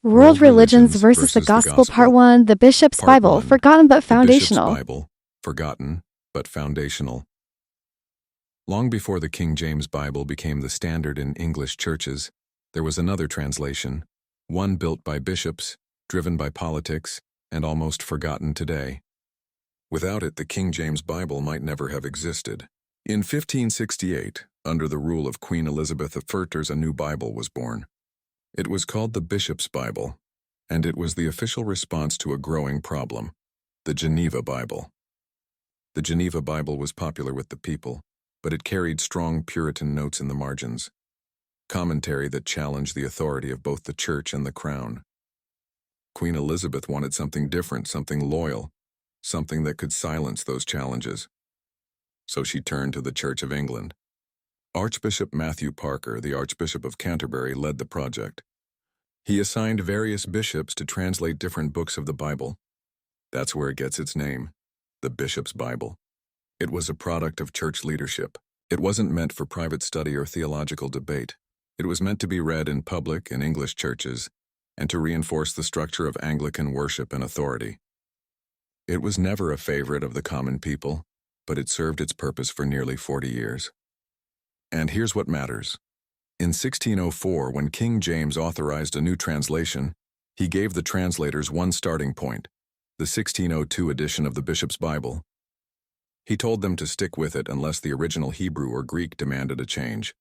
World Religions versus the Gospel Part 1, the Bishop's Part Bible, 1, forgotten but The Bishop's foundational. Bible, forgotten but foundational. Long before the King James Bible became the standard in English churches, there was another translation, one built by bishops, driven by politics, and almost forgotten today. Without it, the King James Bible might never have existed. In 1568, under the rule of Queen Elizabeth of Furters, a new Bible was born. It was called the Bishop's Bible, and it was the official response to a growing problem, the Geneva Bible. The Geneva Bible was popular with the people, but it carried strong Puritan notes in the margins, commentary that challenged the authority of both the church and the crown. Queen Elizabeth wanted something different, something loyal, something that could silence those challenges. So she turned to the Church of England. Archbishop Matthew Parker, the Archbishop of Canterbury, led the project. He assigned various bishops to translate different books of the Bible. That's where it gets its name, the Bishop's Bible. It was a product of church leadership. It wasn't meant for private study or theological debate. It was meant to be read in public in English churches and to reinforce the structure of Anglican worship and authority. It was never a favorite of the common people, but it served its purpose for nearly 40 years. And here's what matters. In 1604, when King James authorized a new translation, he gave the translators one starting point, the 1602 edition of the Bishop's Bible. He told them to stick with it unless the original Hebrew or Greek demanded a change.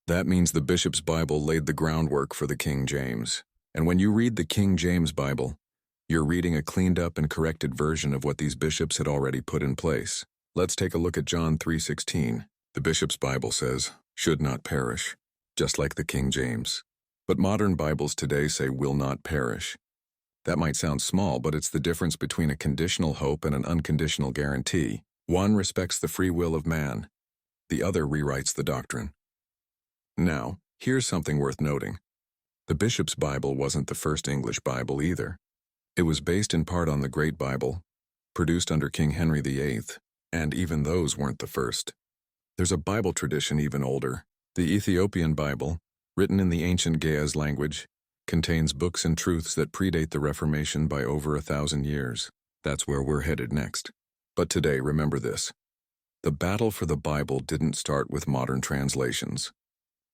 That means the Bishop's Bible laid the groundwork for the King James. And when you read the King James Bible, you're reading a cleaned up and corrected version of what these bishops had already put in place. Let's take a look at John 3:16. The Bishop's Bible says, "should not perish," just like the King James. But modern Bibles today say "will not perish." That might sound small, but it's the difference between a conditional hope and an unconditional guarantee. One respects the free will of man. The other rewrites the doctrine. Now, here's something worth noting. The Bishop's Bible wasn't the first English Bible either. It was based in part on the Great Bible, produced under King Henry VIII, and even those weren't the first. There's a Bible tradition even older. The Ethiopian Bible, written in the ancient Ge'ez language, contains books and truths that predate the Reformation by over 1,000 years. That's where we're headed next. But today, remember this. The battle for the Bible didn't start with modern translations.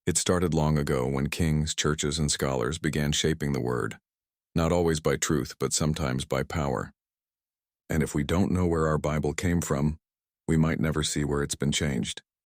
It started long ago when kings, churches, and scholars began shaping the Word, not always by truth, but sometimes by power. And if we don't know where our Bible came from, we might never see where it's been changed.